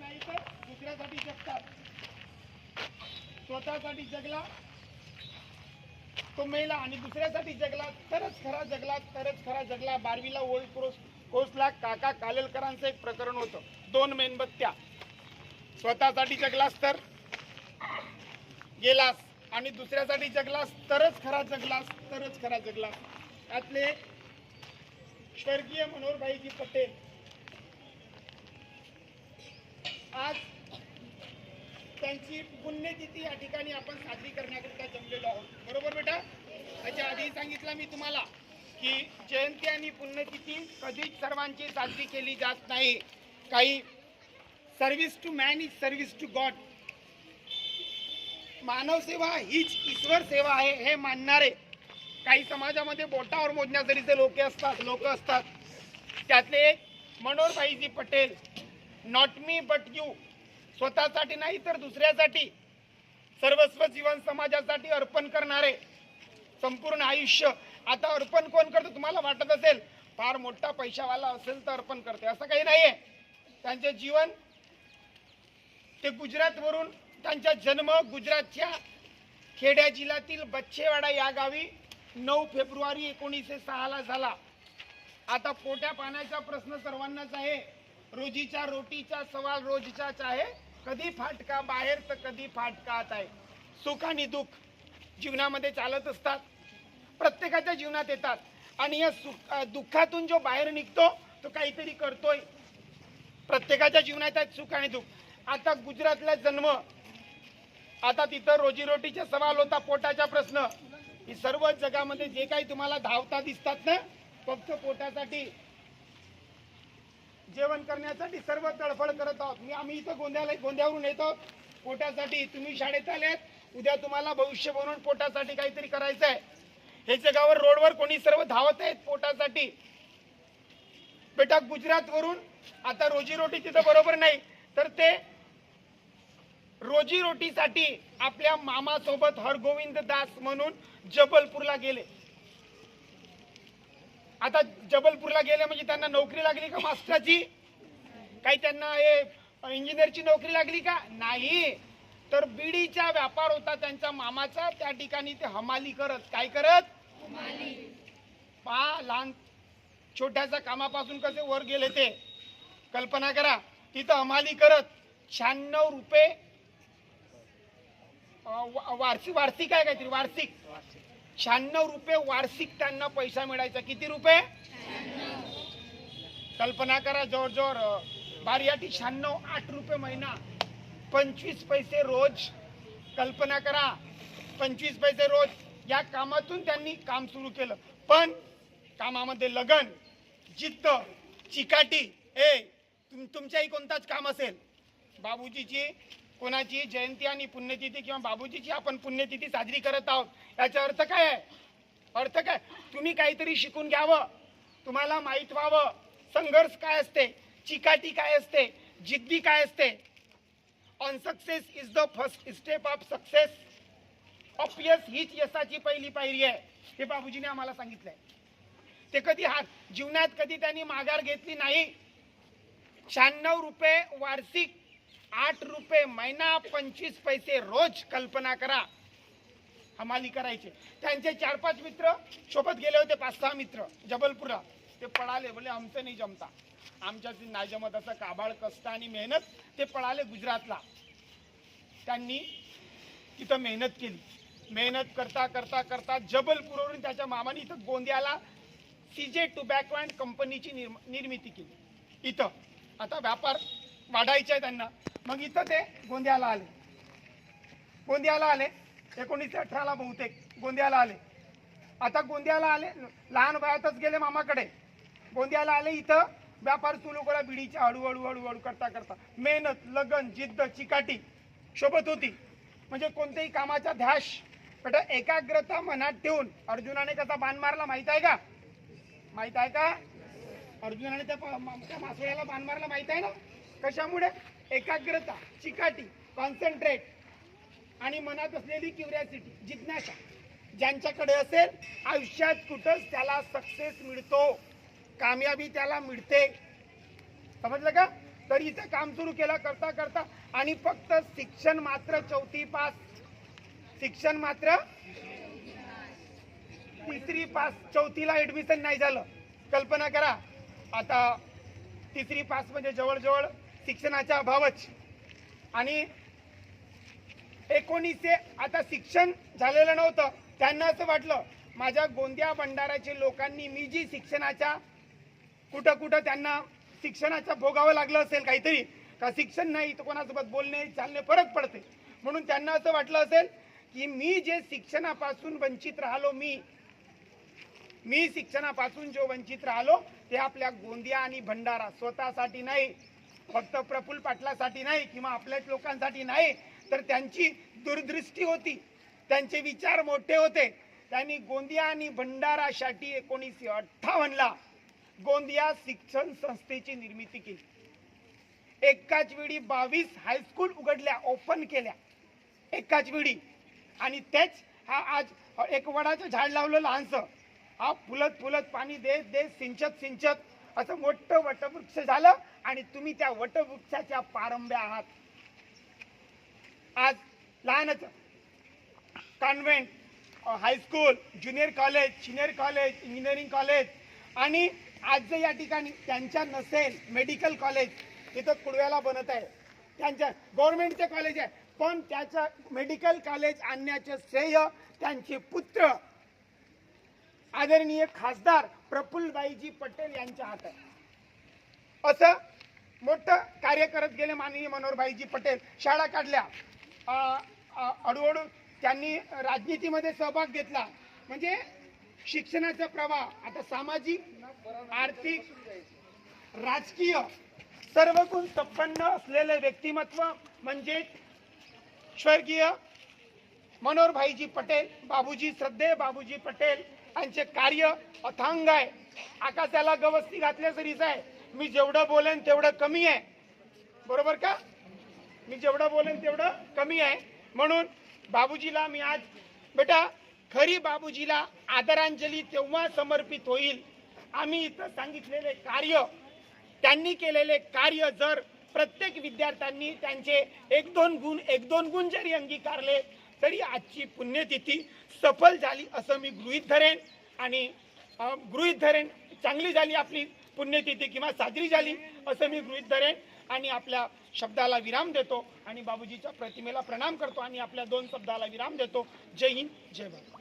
नाही तर दुसऱ्यासाठी जगतात. स्वतःसाठी जगला तो मेला आणि दुसऱ्यासाठी जगला तरच खरा जगला, तरच खरा जगला. 12वीला ओल्ड कोर्सला काका कालेलकरांचं एक प्रकरण होतं. 2 मेणबत्त्या. स्वतःसाठी जगलास तर गेलास आणि दुसऱ्यासाठी जगलास तरच खरा जगलास, तरच खरा जगलास. त्यातले स्वर्गीय मनोहरभाईजी पटेल आज त्यांची पुण्यतिथी या ठिकाणी आपण साजरी करण्याकरिता जमलेलो आहोत. बरोबर बेटा? त्याच्या आधी सांगितलं मी तुम्हाला की जयंती आणि पुण्यतिथी कधीच सर्वांची साजरी केली जात नाही. काही service to man is service to God. मानव सेवा हीच ईश्वर सेवा आहे हे मानणारे काही समाजामध्ये बोटावर मोजण्याजरीचे लोक असतात. त्यातले एक Manoharbhaiji Patel. Not me but you. स्वतःसाठी नाही तर दुसऱ्यासाठी सर्वस्व जीवन समाजासाठी अर्पण करणारे संपूर्ण आयुष्य. आता अर्पण कोण करतो तुम्हाला वाटत असेल फार मोठा पैशावाला असेल तर अर्पण करते, असं काही नाहीये. त्यांचे जीवन ते गुजरातवरून त्यांचा जन्म गुजरातच्या खेड्या जिल्ह्यातील बच्छेवाडा या गावी 9 फेब्रुवारी 1906 झाला. आता पोट्या पाण्याचा प्रश्न सर्वांनाच आहे. रोजीच्या रोटीचा सवाल रोजचाच आहे. कधी फाटका बाहेर तर कधी फाटका आत आहे. सुख आणि दुःख जीवनामध्ये चालत असतात, प्रत्येकाच्या जीवनात येतात आणि या दुःखातून जो बाहेर निघतो तो काहीतरी करतोय. प्रत्येकाच्या जीवनात आहेत सुख आणि दुःख. आता गुजरातला जन्म, आता तिथं रोजीरोटीचा सवाल होता, पोटाचा प्रश्न. ही सर्व जगामध्ये जे काही तुम्हाला धावता दिसतात ना, फक्त पोटासाठी जेवण करण्यासाठी सर्व तळफळ करत आहोत. आम्ही इथं गोंद्यावरून येतो पोटासाठी. तुम्ही शाळेत आलेत, उद्या तुम्हाला भविष्य बनवून पोटासाठी काहीतरी करायचं आहे. हे जगावर रोडवर कोणी सर्व धावत आहेत पोटासाठी. बेटा गुजरातवरून आता रोजीरोटी तिथं बरोबर नाही तर ते रोजीरोटीसाठी आपल्या मामासोबत हरगोविंद दास म्हणून जबलपूरला गेले. आता जबलपूरला गेले म्हणजे त्यांना नोकरी लागली का मास्टरची? काही त्यांना हे इंजिनियरची नोकरी लागली का? नाही. तर बीडीचा व्यापार होता त्यांच्या मामाचा. त्या ठिकाणी ते हमाली करत. काय करत? लहान छोट्याच्या कामापासून कसे वर गेले ते कल्पना करा. तिथं हमाली करत 96 रुपये वार्षिक आहे काहीतरी वार्षिक 96 रुपये वार्षिक त्यांना पैसा मिळायचा. किती रुपये? कल्पना करा. जवळजवळ बारीयाटी 96, 8 रुपये महिना, 25 पैसे रोज. कल्पना करा 25 पैसे रोज. या कामातून त्यांनी काम सुरू केलं. पण कामामध्ये लगन, जिद्द, चिकाटी. तुमच्याही कोणताच काम असेल, बाबूजीची कोणाची जयंती आणि पुण्यतिथी किंवा बाबूजीची आपण पुण्यतिथी साजरी करत आहोत, याचा अर्थ काय आहे? अर्थ काय? तुम्ही काहीतरी शिकून घ्यावं, तुम्हाला माहीत व्हावं संघर्ष काय असते, चिकाटी काय असते, जिद्दी काय असते. On success is the first step of success. Obvious हीच यशाची पहिली पायरी आहे. हे बाबूजीने आम्हाला सांगितलंय. ते कधी जीवनात कधी त्यांनी माघार घेतली नाही. 96 रुपये वार्षिक, 8 रुपये महिना, 25 पैसे रोज. कल्पना करा हमाली करायचे. त्यांचे 4-5 मित्र सोबत गेले होते, 5-6 मित्र जबलपूरला. ते पळाले, बोले आमचं नाही जमता, आमच्यात नाही जमत. असं काबाड कष्ट आणि मेहनत. ते पळाले गुजरातला. त्यांनी तिथं मेहनत केली. मेहनत करता करता करता जबलपूरवरून त्याच्या मामाने इथं गोंदियाला सीजे टोबॅको अँड कंपनीची निर्मिती केली. इथं आता व्यापार वाढायचा आहे त्यांना. मग इथं ते गोंदियाला आले. 1918ला बहुतेक गोंदियाला आले. आता गोंदियाला आले, लहान वयातच गेले मामाकडे. गोंदियाला आले, इथं व्यापार सुरू करा. बिडीच्या हळूहळू करता करता मेहनत, लगन, जिद्द, चिकाटी सोबत होती. म्हणजे कोणत्याही कामाचा ध्यास, बेटा एकाग्रता मनात ठेवून. अर्जुनाने कसा बाण मारला माहित आहे का? माहित आहे का? अर्जुनाने त्या मासोळ्याला बाण मारला माहित आहे ना? कशामुळे? एकाग्रता, चिकाटी, कॉन्सन्ट्रेट आणि मनात असलेली क्युरिओसिटी, जिज्ञासा ज्यांच्याकडे असेल आयुष्यात कुठंच त्याला सक्सेस मिळतो, कामयाबी त्याला मिळते. समजलं का? तर इथे काम सुरू केलं करता करता आणि फक्त शिक्षण मात्र 4थी पास, शिक्षण मात्र 3री पास, 4थीला ऍडमिशन नाही झालं. कल्पना करा, आता 3री पास म्हणजे जवळजवळ शिक्षणाचा अभावच. आणि 19 आता शिक्षण झालेलं नव्हतं, त्यांना असं वाटलं माझ्या गोंदिया भंडाराच्या लोकांनी मी जी शिक्षणाच्या कुठं कुठं त्यांना शिक्षणाचं भोगावं लागलं असेल काहीतरी, का शिक्षण नाही तर कोणासोबत बोलणे चालणे फरक पडते, म्हणून त्यांना असं वाटलं असेल की मी जे शिक्षणापासून वंचित राहिलो, मी शिक्षणापासून जो वंचित राहिलो ते आपल्या गोंदिया आणि भंडारा स्वतःसाठी नाही, फक्त प्रफुल्ल पाटलासाठी नाही किंवा आपल्याच लोकांसाठी नाही, तर त्यांची दूरदृष्टी होती, त्यांचे विचार मोठे होते. त्यांनी गोंदिया आणि भंडारासाठी 1958ला गोंदिया शिक्षण संस्थेची निर्मिती केली. एकाच वेळी 22 हायस्कूल उघडल्या, ओपन केल्या एकाच वेळी. आणि तेच हा आज एक वडाचं झाड लावलं लहानसं, हा फुलत फुलत पाणी देत देत सिंचत सिंचत असं मोठं वटवृक्ष झालं आणि तुम्ही त्या वटवृक्षाच्या पारंब्या आहात. आज लहानच convent, high school, junior college, senior college, engineering college आणि आज जर या ठिकाणी त्यांच्या नसेल मेडिकल कॉलेज तिथं कुडव्याला बनत आहे, त्यांच्या गव्हर्नमेंटचे कॉलेज आहे, पण त्याचं मेडिकल कॉलेज आणण्याचे श्रेय त्यांचे पुत्र आदरणीय खासदार प्रफुल्लभाईजी पटेल यांच्या हातात आहे. असं मोठं कार्य करत गेले माननीय मनोहरभाईजी पटेल. शाळा काढल्या, हळूहळू त्यांनी राजनीतीमध्ये सहभाग घेतला. म्हणजे शिक्षणाचा प्रवाह आता सामाजिक, आर्थिक, राजकीय सर्व गुण संपन्न असलेले व्यक्तिमत्व म्हणजे स्वर्गीय मनोहरभाईजी पटेल, बाबूजी श्रद्धेय बाबूजी पटेल यांचे कार्य अथांग आहे. आकाशाला गवसणी घातल्यासरीच आहे. मी जेवढं बोलेन तेवढं कमी आहे, बरोबर का? मी जेवढं बोलेन तेवढं कमी आहे. म्हणून बाबूजीला मी आज, बेटा खरी बाबूजीला आदरांजली तेव्हा समर्पित होईल आम्ही इथं सांगितलेले कार्य, त्यांनी केलेले कार्य जर प्रत्येक विद्यार्थ्यांनी त्यांचे एक दोन गुण जरी अंगीकारले तरी आजची पुण्यतिथी सफल झाली असं मी गृहीत धरेन. आणि चांगली झाली आपली पुण्यतिथी किंवा साजरी झाली असं मी गृहीत धरेन. आणि आपल्या शब्दाला विराम देतो आणि बाबूजीच्या प्रतिमेला प्रणाम करतो आणि आपल्या 2 शब्दाला विराम देतो. जय हिंद, जय भारत.